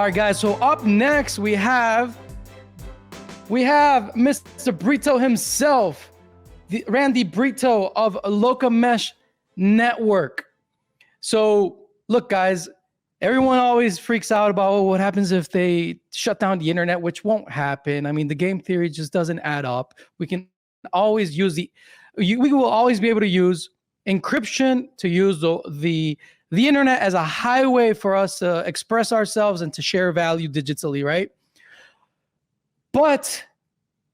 All right, guys. So up next we have Mr. Brito himself, Randy Brito of Locha Mesh Network. So look, guys, everyone always freaks out about what happens if they shut down the internet, which won't happen. I mean, the game theory just doesn't add up. We can always use we will always be able to use encryption to use the internet as a highway for us to express ourselves and to share value digitally, right? But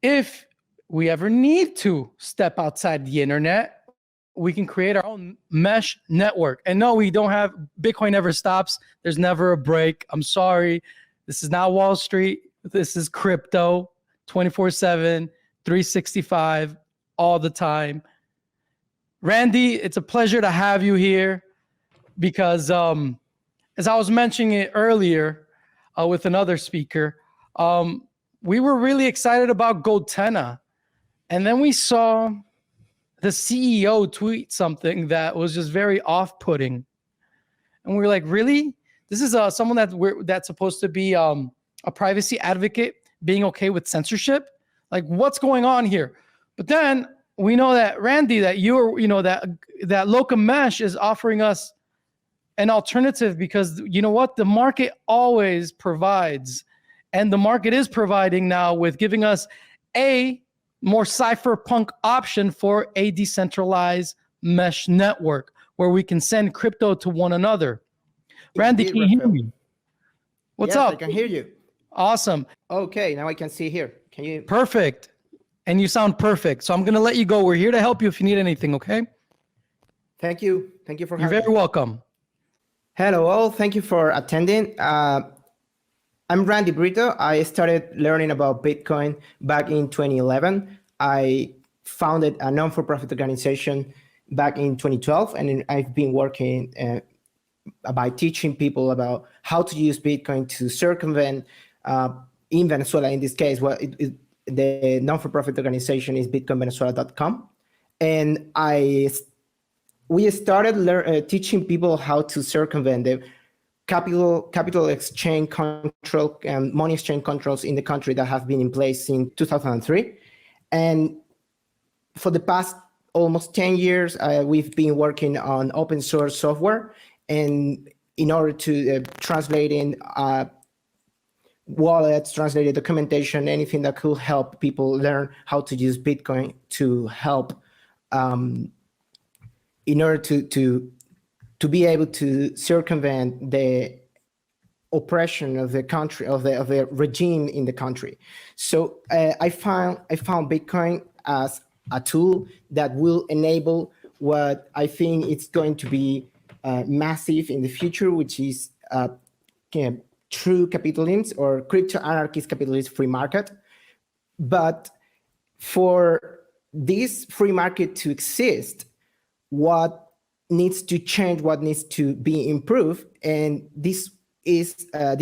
if we ever need to step outside the internet, we can create our own mesh network. And no, we don't have Bitcoin never stops. There's never a break. I'm sorry. This is not Wall Street. This is crypto 24/7, 365, all the time. Randy, it's a pleasure to have you here because as I was mentioning it earlier with another speaker, we were really excited about Gotenna. And then we saw the CEO tweet something that was just very off-putting. And we were like, really? This is someone that's supposed to be a privacy advocate being okay with censorship? Like, what's going on here? But then we know that, Randy, that that Locha Mesh is offering us an alternative because you know what? The market always provides. And the market is providing now with giving us a more cypherpunk option for a decentralized mesh network where we can send crypto to one another. Randy, can you hear me? What's up? I can hear you. Awesome. Okay, now I can see here. Can you? Perfect. And you sound perfect. So I'm going to let you go. We're here to help you if you need anything, okay? Thank you. Thank you for having me. You're very welcome. Hello all. Thank you for attending. I'm Randy Brito. I started learning about Bitcoin back in 2011. I founded a non-for-profit organization back in 2012, and I've been working by teaching people about how to use Bitcoin to circumvent, in Venezuela, in this case, the non-for-profit organization is bitcoinvenezuela.com. And we started teaching people how to circumvent the capital exchange control and money exchange controls in the country that have been in place since 2003. And for the past almost 10 years, we've been working on open source software, and in order to translating wallets, translated documentation, anything that could help people learn how to use Bitcoin to help in order to be able to circumvent the oppression of the country, of the regime in the country. So I found Bitcoin as a tool that will enable what I think it's going to be massive in the future, which is true capitalism or crypto-anarchist capitalist free market. But for this free market to exist, what needs to change, what needs to be improved, and this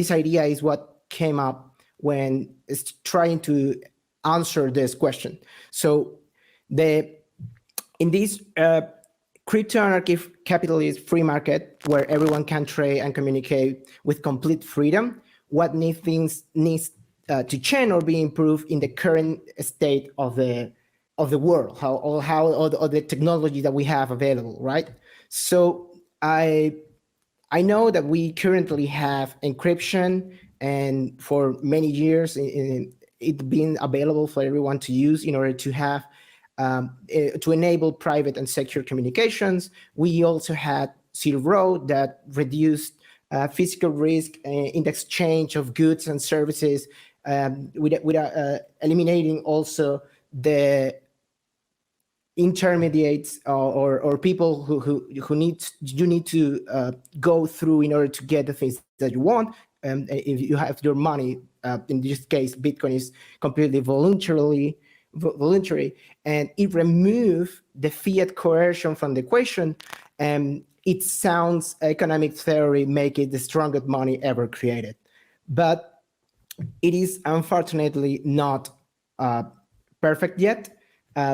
idea is what came up when it's trying to answer this question. So in this crypto-anarchist capitalist free market where everyone can trade and communicate with complete freedom, what needs to change or be improved in the current state of the world, how all the technology that we have available, right? So I know that we currently have encryption, and for many years it's been available for everyone to use in order to have to enable private and secure communications. We also had Silk Road that reduced physical risk in the exchange of goods and services, with eliminating also the intermediates or people who you need to go through in order to get the things that you want. If you have your money, in this case, Bitcoin is completely voluntary, and it removes the fiat coercion from the equation. It sounds economic theory make it the strongest money ever created, but it is unfortunately not perfect yet.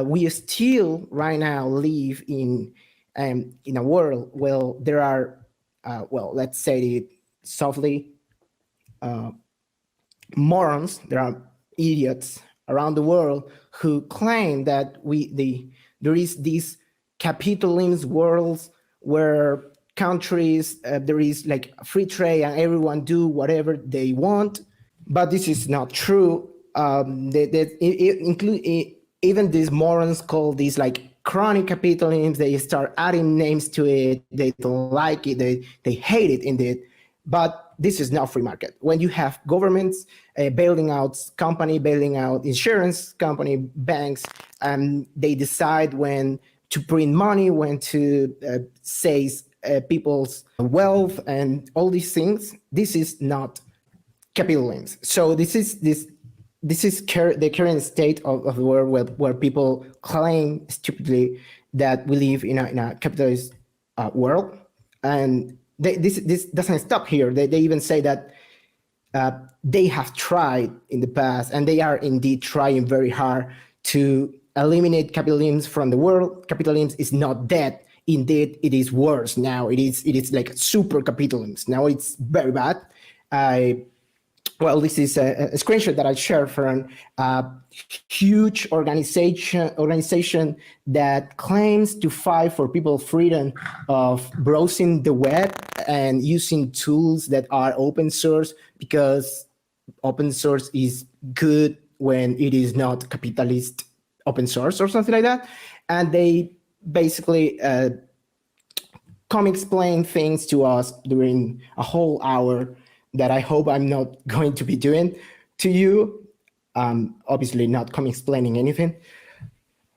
We still right now live in a world where there are, let's say it softly, morons, there are idiots around the world who claim that there is this capitalist world where countries, there is like free trade and everyone do whatever they want, but this is not true. Even these morons call these like chronic capitalism. They start adding names to it. They don't like it. They hate it indeed. But this is not free market. When you have governments bailing out company, bailing out insurance company, banks, they decide when to print money, when to seize people's wealth and all these things. This is not capitalism. So this is the current state of the world where people claim stupidly that we live in a capitalist world, and this doesn't stop here. They even say that they have tried in the past, and they are indeed trying very hard to eliminate capitalism from the world. Capitalism is not dead. Indeed, it is worse now. It is like super capitalism. Now it's very bad. Well, this is a screenshot that I shared from a huge organization that claims to fight for people's freedom of browsing the web and using tools that are open source, because open source is good when it is not capitalist open source or something like that. And they basically come explain things to us during a whole hour that I hope I'm not going to be doing to you. Obviously not come explaining anything.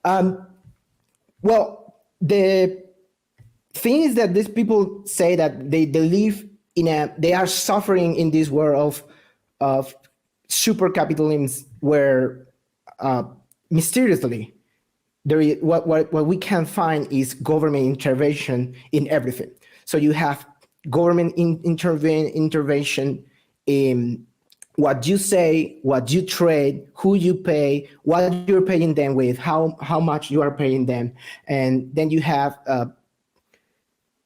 Well, the thing is that these people say that they live they are suffering in this world of super capitalism where mysteriously there is, what we can find is government intervention in everything. So you have government intervention in what you say, what you trade, who you pay, what you're paying them with, how much you are paying them. And then you have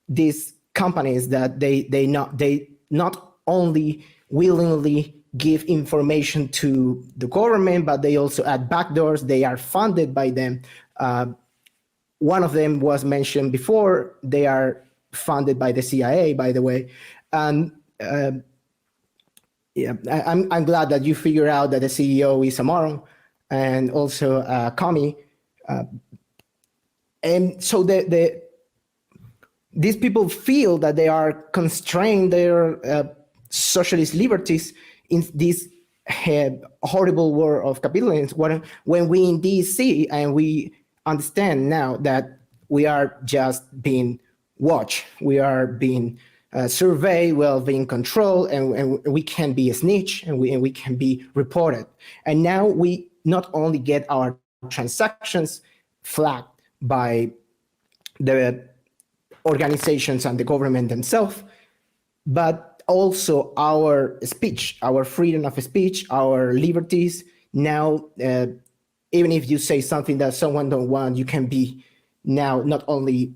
these companies that they not only willingly give information to the government, but they also add backdoors. They are funded by them. One of them was mentioned before. They are funded by the CIA, by the way. And yeah, I'm glad that you figure out that the CEO is a moron and also a commie. And so these people feel that they are constrained their socialist liberties in this horrible war of capitalism, when we indeed see and we understand now that we are just being watched, we are being surveyed, we are being controlled, and we can be a snitch, and we can be reported. And now we not only get our transactions flagged by the organizations and the government themselves, but also our speech, our freedom of speech, our liberties. Now, even if you say something that someone don't want, you can be now not only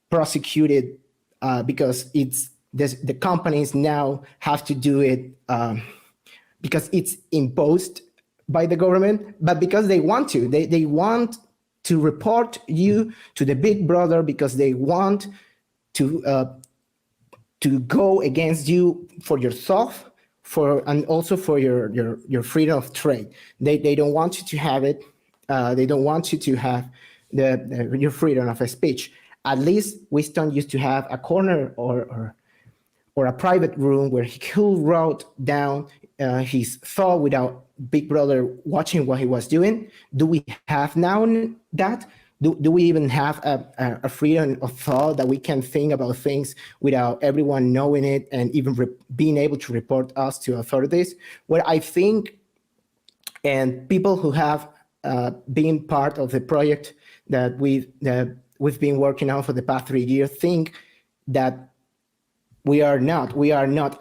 prosecuted because the companies now have to do it because it's imposed by the government, but because they want to. They want to report you to the big brother because they want to go against you for your thought, and also for your freedom of trade. They don't want you to have it. They don't want you to have your freedom of speech. At least Winston used to have a corner or a private room where he could write down his thought without Big Brother watching what he was doing. Do we have now that? Do we even have a freedom of thought that we can think about things without everyone knowing it and even being able to report us to authorities? Well, I think, and people who have been part of the project that we've been working on for the past 3 years think that we are not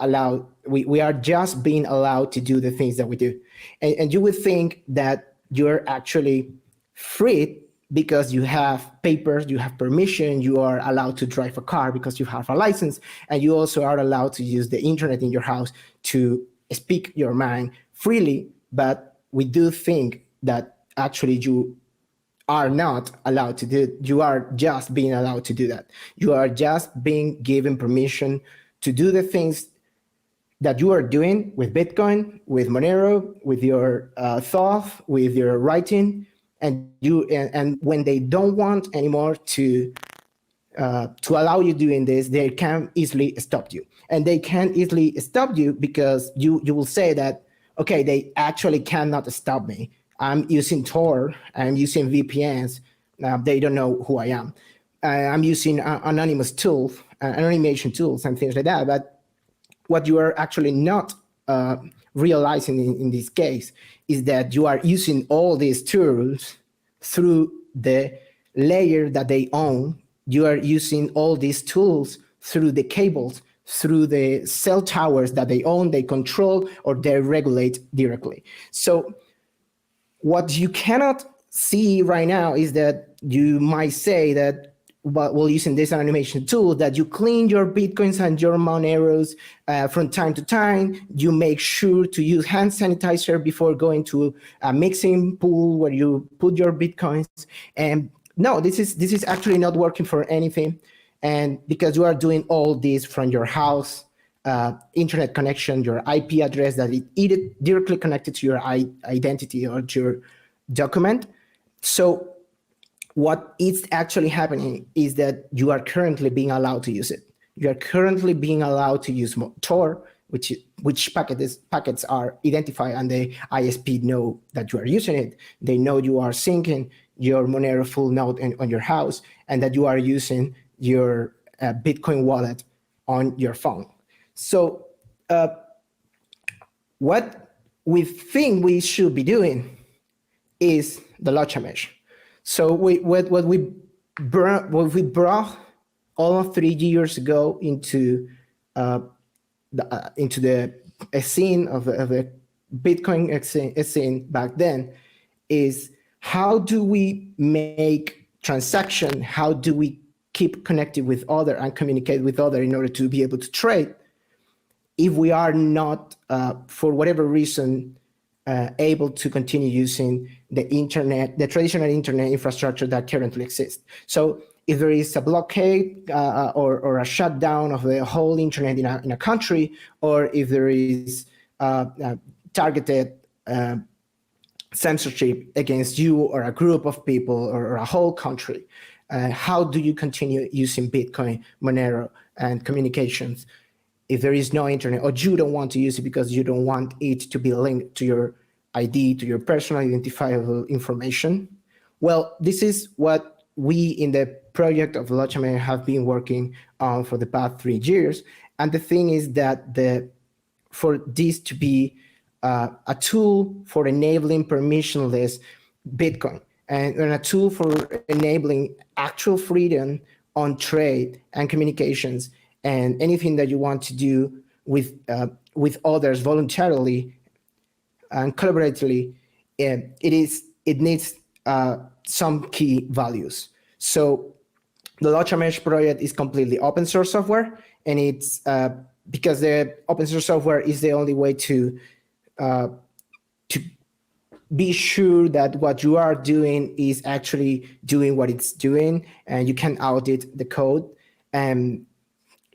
allowed. We are just being allowed to do the things that we do. And you would think that you're actually free because you have papers, you have permission, you are allowed to drive a car because you have a license, and you also are allowed to use the internet in your house to speak your mind freely. But we do think that actually you are not allowed to do it. You are just being allowed to do that. You are just being given permission to do the things that you are doing with Bitcoin, with Monero, with your thought, with your writing, and when they don't want anymore to allow you doing this, they can easily stop you. And they can easily stop you because you will say that, okay, they actually cannot stop me. I'm using Tor, I'm using VPNs, they don't know who I am. I'm using anonymous tools, anonymation tools and things like that. But what you are actually not realizing in this case is that you are using all these tools through the layer that they own. You are using all these tools through the cables, through the cell towers that they own, they control, or they regulate directly. So what you cannot see right now is that you might say that, but while using this animation tool, that you clean your Bitcoins and your Moneros from time to time. You make sure to use hand sanitizer before going to a mixing pool where you put your Bitcoins. And no, this is actually not working for anything. And because you are doing all this from your house, internet connection, your IP address that it directly connected to your identity or to your document. So what is actually happening is that you are currently being allowed to use it. You are currently being allowed to use Tor, which packets are identified, and the ISP know that you are using it. They know you are syncing your Monero full node on your house, and that you are using your Bitcoin wallet on your phone. So what we think we should be doing is the Locha Mesh. So what we brought almost 3 years ago into the scene of a Bitcoin scene back then is, how do we make transaction? How do we keep connected with other and communicate with other in order to be able to trade if we are not, for whatever reason, able to continue using the internet, the traditional internet infrastructure that currently exists? So if there is a blockade or a shutdown of the whole internet in a country, or if there is targeted censorship against you or a group of people or a whole country, how do you continue using Bitcoin, Monero, and communications if there is no internet, or you don't want to use it because you don't want it to be linked to your ID, to your personal identifiable information? Well, this is what we in the project of Locha Mesh have been working on for the past 3 years. And the thing is that for this to be a tool for enabling permissionless Bitcoin and a tool for enabling actual freedom on trade and communications and anything that you want to do with others voluntarily and collaboratively, it needs some key values. So the Locha Mesh project is completely open source software, and it's because the open source software is the only way to be sure that what you are doing is actually doing what it's doing, and you can audit the code. And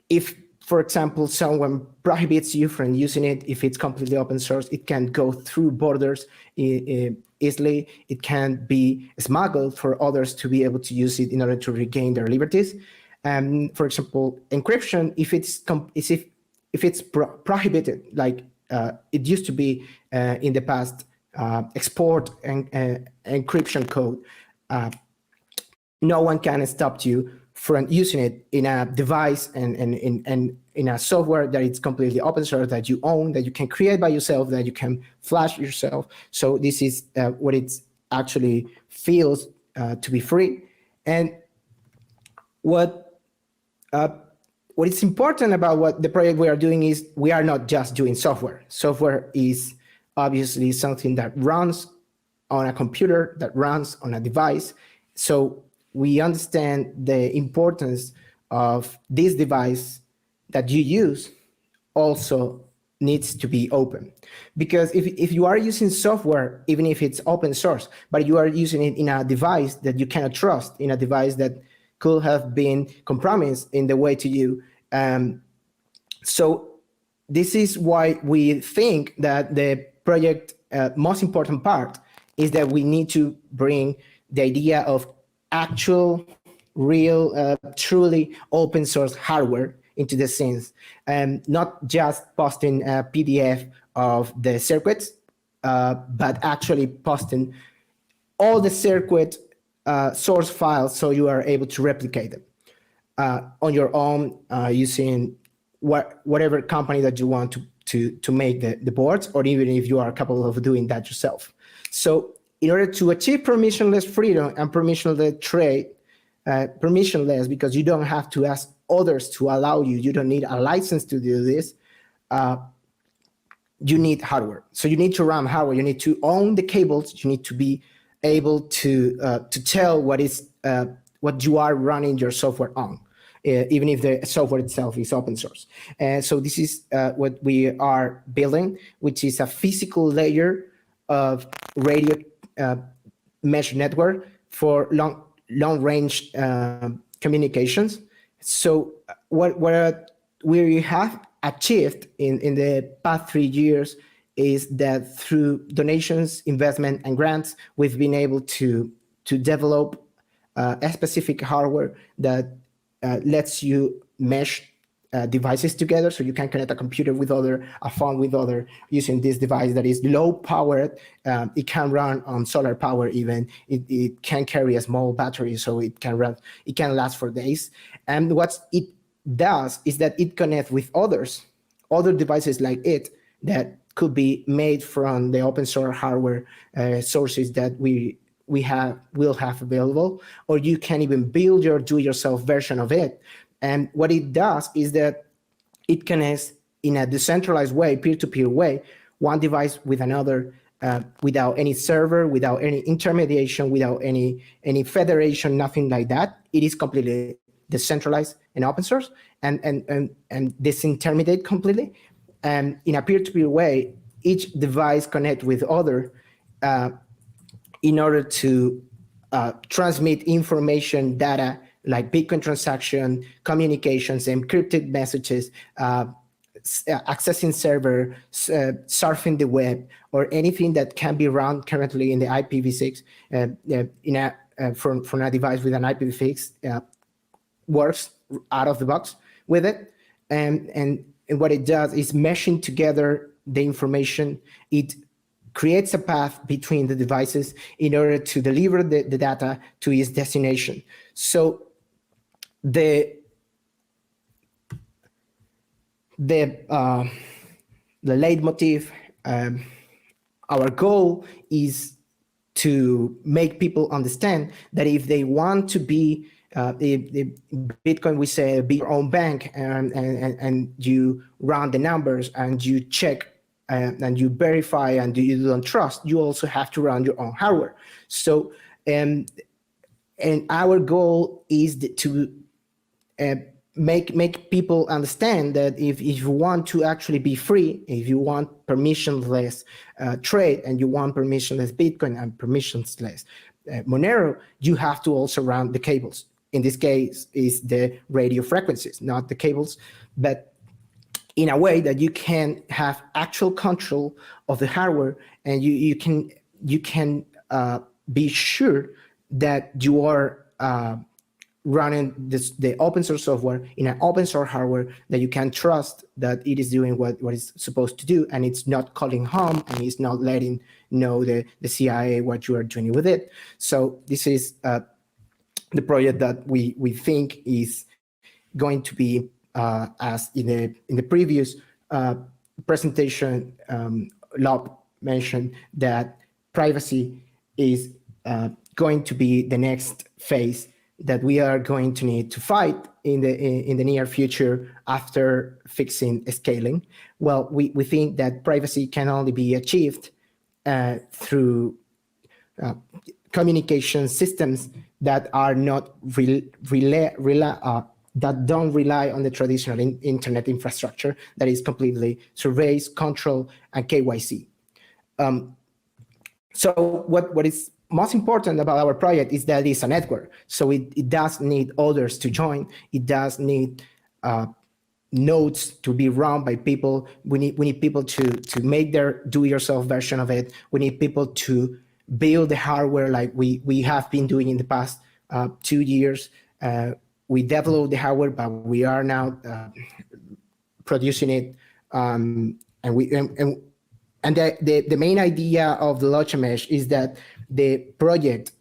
if, for example, someone prohibits you from using it, if it's completely open source, it can go through borders easily. It can be smuggled for others to be able to use it in order to regain their liberties. For example, encryption, if it's prohibited, like it used to be in the past, export and encryption code, no one can stop you from using it in a device and in a software that it's completely open source, that you own, that you can create by yourself, that you can flash yourself. So this is what it actually feels to be free. And what is important about what the project we are doing is we are not just doing software. Software is obviously something that runs on a computer, that runs on a device, So we understand the importance of this device that you use also needs to be open. Because if you are using software, even if it's open source, but you are using it in a device that you cannot trust, in a device that could have been compromised in the way to you. So this is why we think that the project most important part is that we need to bring the idea of actual, real, truly open source hardware into the scenes, and not just posting a PDF of the circuits, but actually posting all the circuit source files so you are able to replicate them on your own using whatever company that you want to make the boards, or even if you are capable of doing that yourself. So in order to achieve permissionless freedom and permissionless trade, permissionless because you don't have to ask others to allow you, you don't need a license to do this, you need hardware. So you need to run hardware, you need to own the cables, you need to be able to tell what you are running your software on. Even if the software itself is open source. So this is what we are building, which is a physical layer of radio mesh network for long range communications. So what we have achieved in the past 3 years is that through donations, investment, and grants, we've been able to develop a specific hardware that lets you mesh devices together, so you can connect a computer with a phone with other, using this device that is low powered. It can run on solar power even. It can carry a small battery, so it can last for days. And what it does is that it connects with other devices like it that could be made from the open source hardware sources that will have available, or you can even build your do-yourself version of it. And what it does is that it connects in a decentralized way, peer-to-peer way, one device with another, without any server, without any intermediation, without any federation, nothing like that. It is completely decentralized and open source, and disintermediate completely. And in a peer-to-peer way, each device connect with other in order to transmit information, data, like Bitcoin transaction, communications, encrypted messages, accessing server, surfing the web, or anything that can be run currently in the IPv6 from a device with an IPv6 works out of the box with it. And what it does is meshing together the information. It creates a path between the devices in order to deliver the data to its destination. So the leitmotif, our goal is to make people understand that if they want to be Bitcoin, we say be your own bank, and you run the numbers and you check and you verify and you don't trust, you also have to run your own hardware. So and our goal is to make people understand that if you want to actually be free, if you want permissionless trade, and you want permissionless Bitcoin and permissionless Monero, you have to also run the cables. In this case, is the radio frequencies, not the cables, but in a way that you can have actual control of the hardware, and you can be sure that you are running the open source software in an open source hardware that you can trust that it is doing what it's supposed to do, and it's not calling home, and it's not letting know the CIA what you are doing with it. So this is the project that we think is going to be, as in the previous presentation, Lob mentioned that privacy is going to be the next phase that we are going to need to fight in the near future after fixing scaling. Well, we think that privacy can only be achieved through communication systems that are not that don't rely on the traditional internet infrastructure that is completely surveys, control, and KYC. So what is most important about our project is that it's a network. So it does need others to join. It does need nodes to be run by people. We need people to make their do-it-yourself version of it. We need people to build the hardware like we have been doing in the past 2 years. We developed the hardware, but we are now producing it, and the main idea of the Locha Mesh is that the project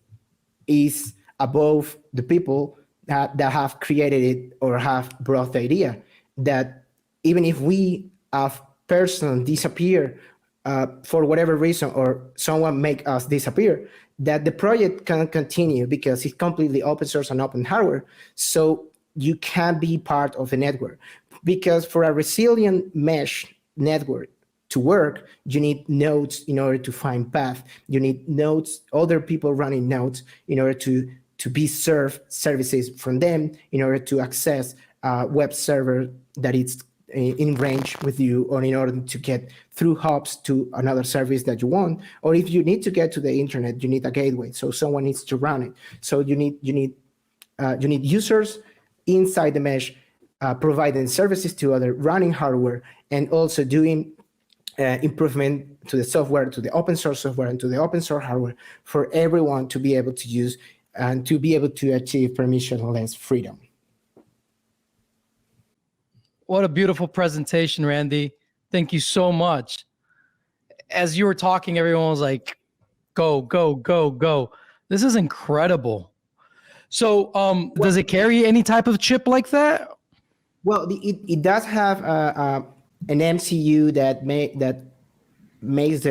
is above the people that have created it or have brought the idea. That even if we have person disappear for whatever reason, or someone make us disappear, that the project can continue because it's completely open source and open hardware. So you can be part of the network, because for a resilient mesh network to work, you need nodes in order to find path. You need nodes, other people running nodes in order to be served services from them, in order to access a web server that is in range with you, or in order to get through hubs to another service that you want. Or if you need to get to the internet, you need a gateway. So someone needs to run it. So you need users inside the mesh providing services to other running hardware, and also doing improvement to the software, to the open source software, and to the open source hardware for everyone to be able to use and to be able to achieve permissionless freedom. What a beautiful presentation, Randy. Thank you so much. As you were talking, everyone was like, go, go, go, go. This is incredible. So does it carry any type of chip like that? Well, it does have an MCU that makes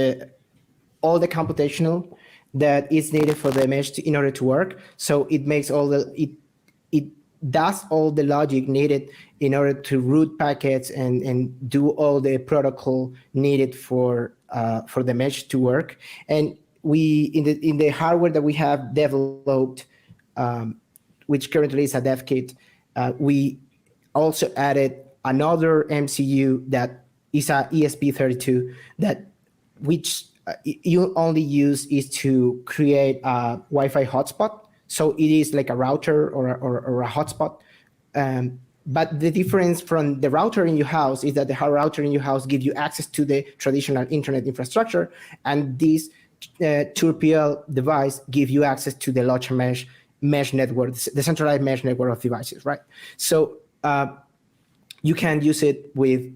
all the computational that is needed for the mesh in order to work. So it makes it does all the logic needed in order to route packets and do all the protocol needed for the mesh to work. And we in the hardware that we have developed, which currently is a dev kit, we also added another MCU that is a ESP32 which you only use is to create a Wi-Fi hotspot. So it is like a router or a hotspot. But the difference from the router in your house is that the router in your house gives you access to the traditional internet infrastructure, and this 2PL device gives you access to the Locha mesh network, the centralized mesh network of devices, right? So you can use it with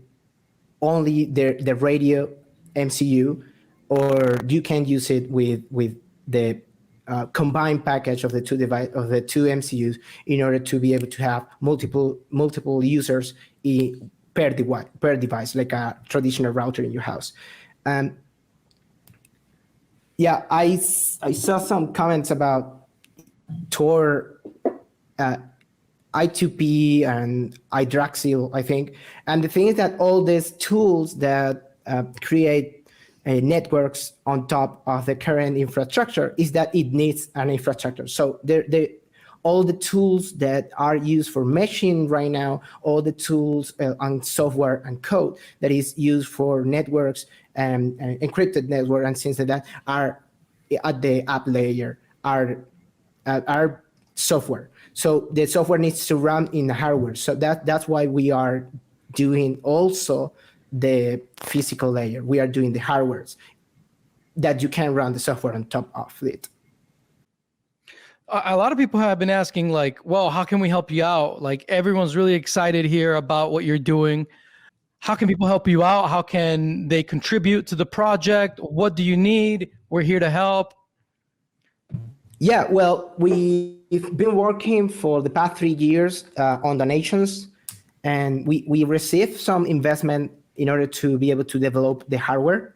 only the radio MCU, or you can use it with the combined package of the two MCUs in order to be able to have multiple users per device, like a traditional router in your house. Yeah, I saw some comments about Tor, I2P and hydroxyl, I think. And the thing is that all these tools that create networks on top of the current infrastructure is that it needs an infrastructure. So all the tools that are used for meshing right now, all the tools on software and code that is used for networks and encrypted network and things like that are at the app layer, are software. So the software needs to run in the hardware. So that's why we are doing also the physical layer. We are doing the hardwares that you can run the software on top of it. A lot of people have been asking, like, well, how can we help you out? Like, everyone's really excited here about what you're doing. How can people help you out? How can they contribute to the project? What do you need? We're here to help. Yeah, well, we've been working for the past 3 years on donations, and we received some investment in order to be able to develop the hardware.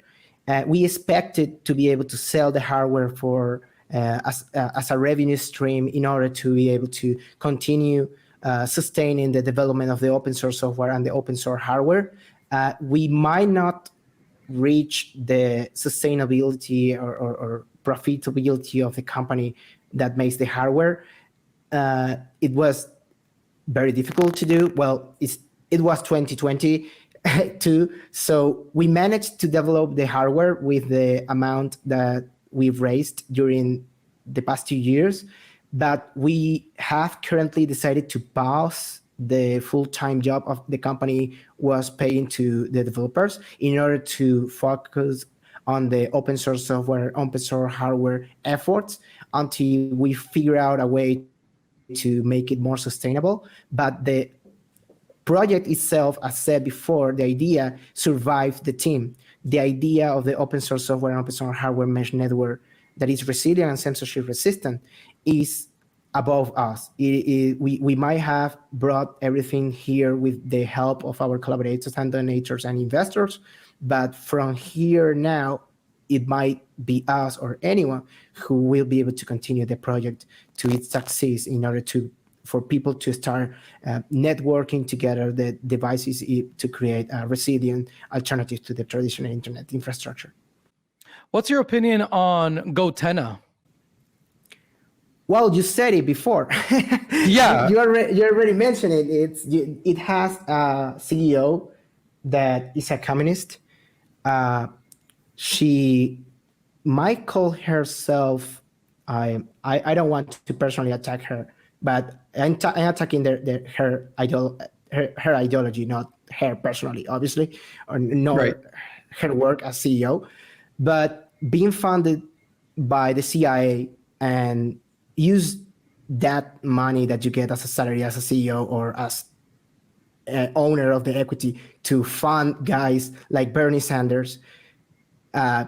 We expected to be able to sell the hardware for as a revenue stream in order to be able to continue sustaining the development of the open source software and the open source hardware. We might not reach the sustainability or profitability of the company that makes the hardware. It was very difficult to do. Well, it was 2020 too. So we managed to develop the hardware with the amount that we've raised during the past 2 years. But we have currently decided to pause the full-time job of the company was paying to the developers in order to focus on the open source software, open source hardware efforts until we figure out a way to make it more sustainable. But the project itself, as said before, the idea survived the team. The idea of the open source software and open source hardware mesh network that is resilient and censorship resistant is above us. We might have brought everything here with the help of our collaborators and donors and investors, but from here now, it might be us or anyone who will be able to continue the project to its success in order for people to start networking together the devices to create a resilient alternative to the traditional internet infrastructure. What's your opinion on Gotenna? Well, you said it before. Yeah. you already mentioned it. It has a CEO that is a communist. She might call herself, I don't want to personally attack her, but I'm attacking her ideology, not her personally, obviously, or nor Right. her work as CEO. But being funded by the CIA and use that money that you get as a salary as a CEO or as owner of the equity to fund guys like Bernie Sanders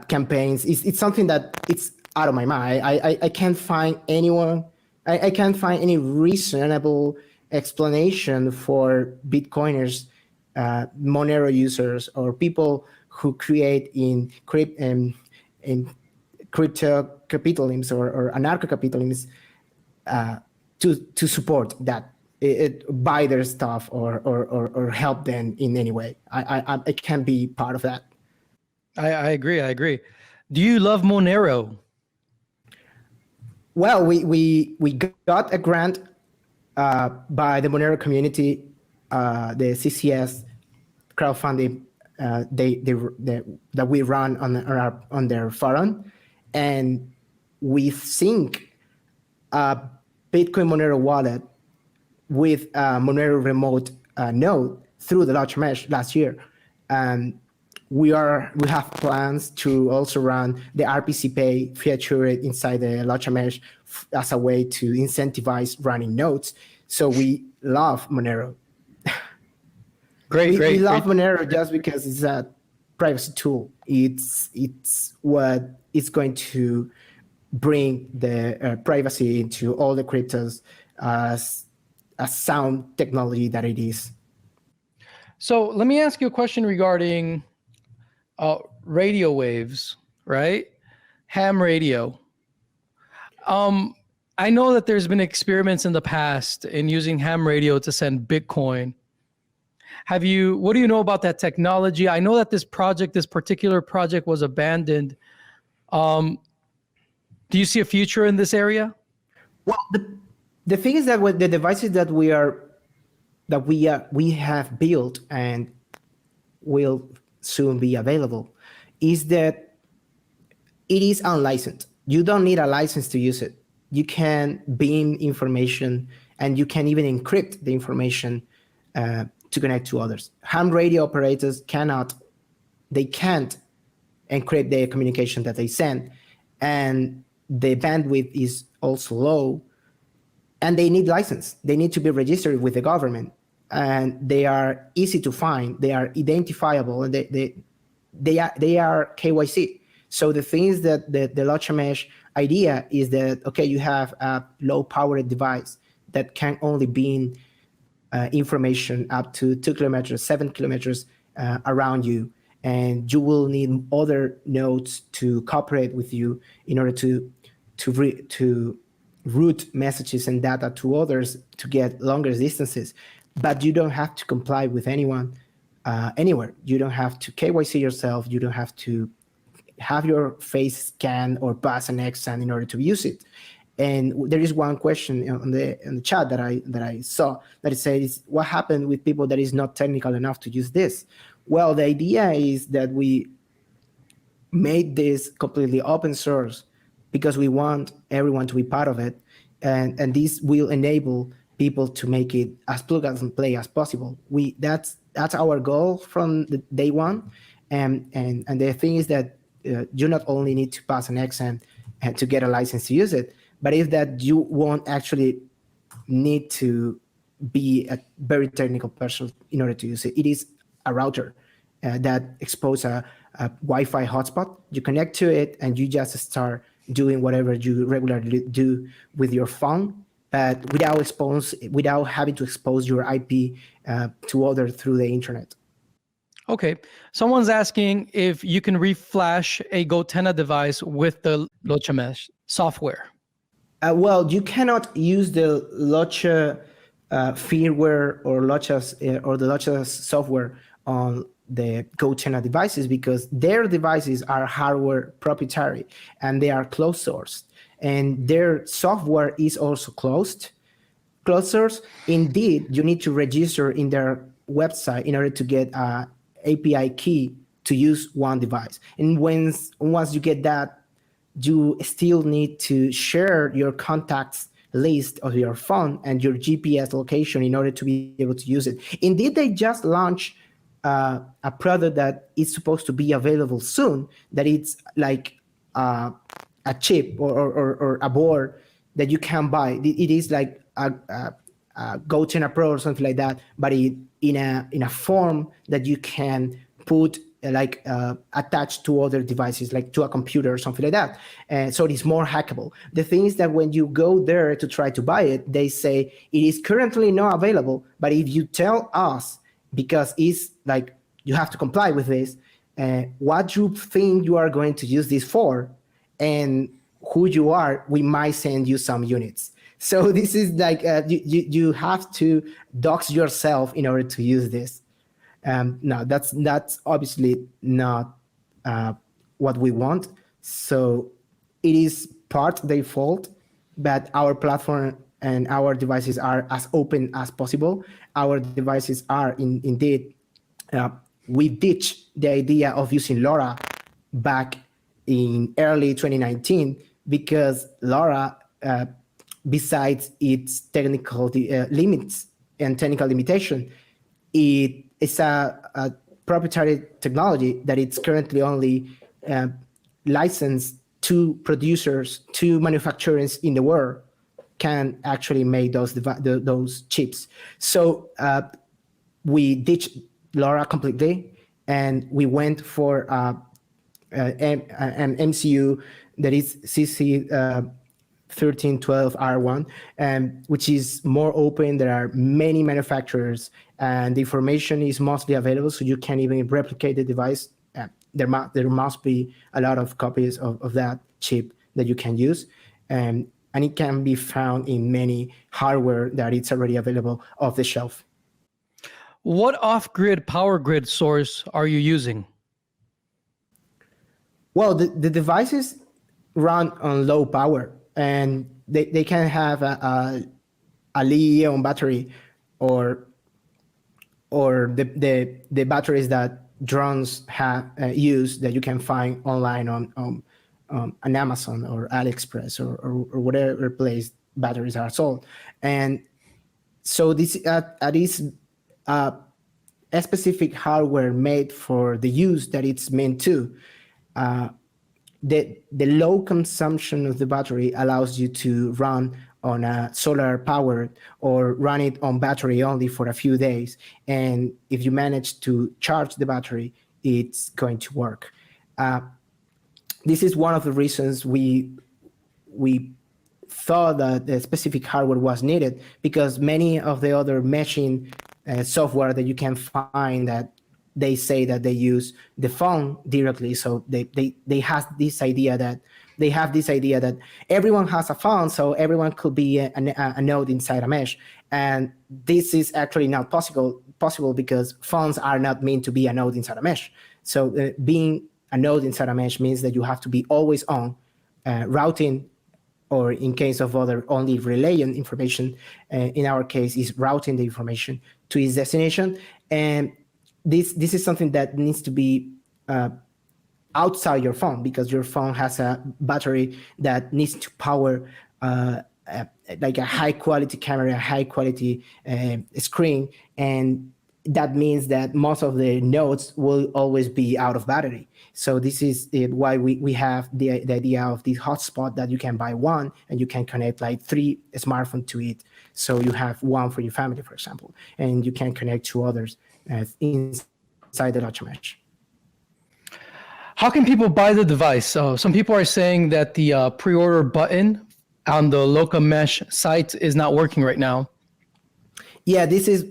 campaigns. It's something that it's out of my mind. I can't find anyone. I can't find any reasonable explanation for Bitcoiners, Monero users, or people who create in crypto capitalism or anarcho-capitalism to support that, buy their stuff or help them in any way. I can't be part of that. I agree. Do you love Monero? Well, we got a grant by the Monero community, the CCS crowdfunding that we run on their forum, and we sync a Bitcoin Monero wallet with a Monero remote node through the Locha Mesh last year. We have plans to also run the RPC Pay feature inside the Locha Mesh as a way to incentivize running nodes. So we love Monero. We love Monero just because it's a privacy tool. It's what is going to bring the privacy into all the cryptos as a sound technology that it is. So let me ask you a question regarding radio waves, right? Ham radio. I know that there's been experiments in the past in using ham radio to send Bitcoin. What do you know about that technology? I know that this particular project was abandoned. Do you see a future in this area? Well, the thing is that with the devices that we have built and will soon be available is that it is unlicensed. You don't need a license to use it. You can beam information and you can even encrypt the information to connect to others. Ham radio operators can't encrypt the communication that they send, and the bandwidth is also low, and they need license. They need to be registered with the government, and they are easy to find. They are identifiable, and they are KYC. So the thing is that the Locha Mesh idea is that, okay, you have a low-powered device that can only beam information up to 2 kilometers, 7 kilometers around you, and you will need other nodes to cooperate with you in order to route messages and data to others to get longer distances. But you don't have to comply with anyone anywhere. You don't have to KYC yourself. You don't have to have your face scanned or pass an exam in order to use it. And there is one question in the chat that I saw that it says, what happened with people that is not technical enough to use this? Well, the idea is that we made this completely open source because we want everyone to be part of it, and this will enable people to make it as plug and play as possible. That's our goal from the day one, and the thing is that you not only need to pass an exam and to get a license to use it, but if that you won't actually need to be a very technical person in order to use it. It is a router that exposes a Wi-Fi hotspot. You connect to it and you just start doing whatever you regularly do with your phone, but without having to expose your IP to others through the internet. Okay, someone's asking if you can reflash a Gotenna device with the Locha Mesh software. Well, you cannot use the Locha firmware or the Locha software on the Gotenna devices because their devices are hardware proprietary and they are closed sourced, and their software is also closed source. Indeed, you need to register in their website in order to get an API key to use one device. And once you get that, you still need to share your contacts list of your phone and your GPS location in order to be able to use it. Indeed, they just launched a product that is supposed to be available soon, that it's like a chip or a board that you can buy. It is like a Gotenna Pro or something like that, but in a form that you can put attached to other devices, like to a computer or something like that. And so it is more hackable. The thing is that when you go there to try to buy it, they say it is currently not available, but if you tell us, because it's like you have to comply with this, what you think you are going to use this for and who you are, we might send you some units. So this is like you have to dox yourself in order to use this. No, that's obviously not what we want. So it is part default, but our platform and our devices are as open as possible. Our devices are indeed, we ditched the idea of using LoRa back in early 2019 because LoRa, besides its technical limits and technical limitation, it's a proprietary technology that it's currently only licensed to producers, to manufacturers in the world can actually make those chips. So we ditched LoRa completely, and we went for an MCU that is CC 1312R1, which is more open. There are many manufacturers, and the information is mostly available, so you can even replicate the device. There must be a lot of copies of that chip that you can use, and it can be found in many hardware that it's already available off the shelf. What off-grid power grid source are you using? Well, the devices run on low power, and they can have a lithium battery or the batteries that drones have used that you can find online on Amazon or AliExpress or whatever place batteries are sold. And so this is a specific hardware made for the use that it's meant to. The low consumption of the battery allows you to run on a solar power or run it on battery only for a few days. And if you manage to charge the battery, it's going to work. This is one of the reasons we thought that the specific hardware was needed, because many of the other meshing software that you can find that they say that they use the phone directly. So they have this idea that everyone has a phone, so everyone could be a node inside a mesh. And this is actually not possible because phones are not meant to be a node inside a mesh. So being a node inside a mesh means that you have to be always on routing, or in case of other, only relaying information. In our case, is routing the information to its destination. And this is something that needs to be outside your phone, because your phone has a battery that needs to power like a high quality camera, a high quality screen. And that means that most of the nodes will always be out of battery. So this is why we have the idea of this hotspot, that you can buy one and you can connect like 3 smartphones to it. So you have one for your family, for example, and you can connect to others inside the Locha Mesh. How can people buy the device? Some people are saying that the pre-order button on the Locha Mesh site is not working right now. Yeah, this is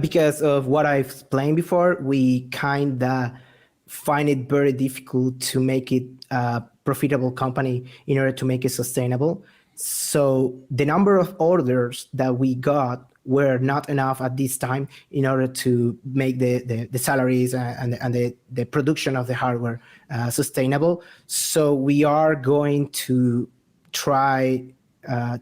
because of what I've explained before. We kind of find it very difficult to make it a profitable company in order to make it sustainable. So the number of orders that we got were not enough at this time in order to make the salaries and the production of the hardware sustainable. So we are going to try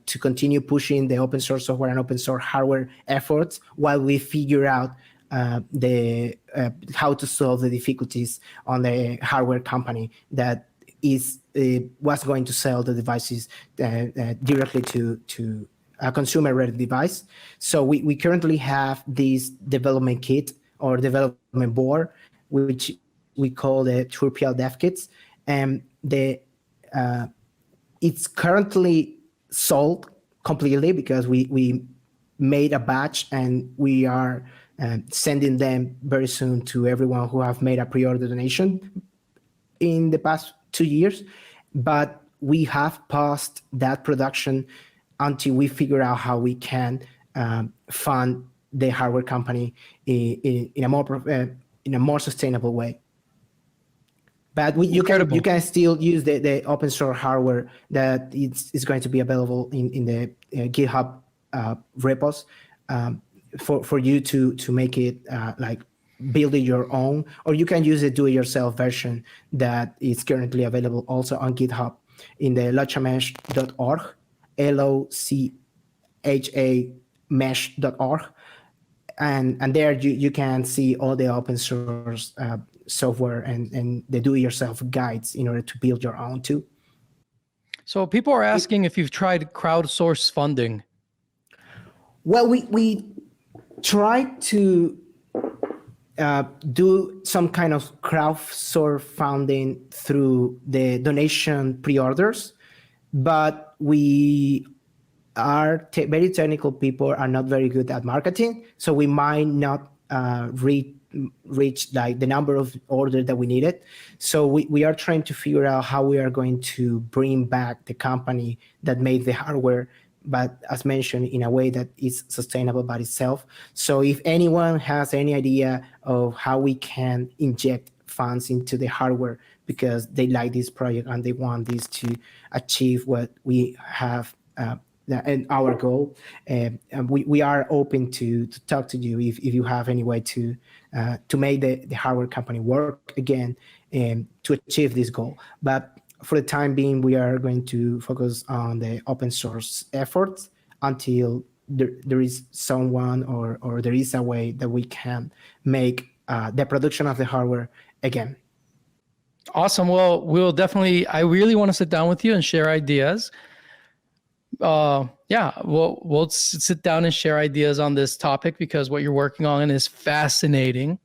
to continue pushing the open source software and open source hardware efforts while we figure out how to solve the difficulties on the hardware company that was going to sell the devices directly to a consumer-ready device. So we currently have this development kit or development board, which we call the TruePL dev kits, and it's currently sold completely because we made a batch and we are sending them very soon to everyone who have made a pre-order donation in the past 2 years. But we have paused that production until we figure out how we can fund the hardware company in a more sustainable way. But you can still use the open source hardware that is going to be available in the GitHub repos for you to make it like build it your own, or you can use the do-it-yourself version that is currently available also on GitHub in the lochamesh.org, LOCHA mesh.org, and there you can see all the open source software and the do-it-yourself guides in order to build your own too. So people are asking if you've tried crowdsource funding. Well, we tried to do some kind of crowdsource funding through the donation pre-orders, but we are very technical people, are not very good at marketing, so we might not reach like the number of orders that we needed. So we are trying to figure out how we are going to bring back the company that made the hardware, but as mentioned, in a way that is sustainable by itself. So if anyone has any idea of how we can inject funds into the hardware because they like this project and they want this to achieve what we have and our goal, and we are open to talk to you if you have any way to make the hardware company work again and to achieve this goal. But for the time being, we are going to focus on the open source efforts until there is someone or there is a way that we can make the production of the hardware again. Awesome. Well, I really want to sit down with you and share ideas. Yeah, we'll sit down and share ideas on this topic because what you're working on is fascinating.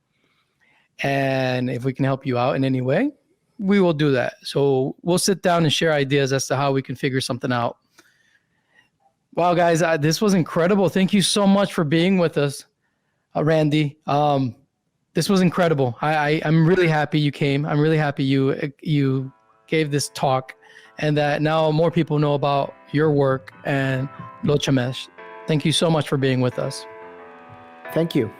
And if we can help you out in any way, we will do that. So we'll sit down and share ideas as to how we can figure something out. Wow, guys, this was incredible. Thank you so much for being with us, Randy. This was incredible. I'm really happy you came. I'm really happy you gave this talk, and that now more people know about your work and Locha Mesh. Thank you so much for being with us. Thank you.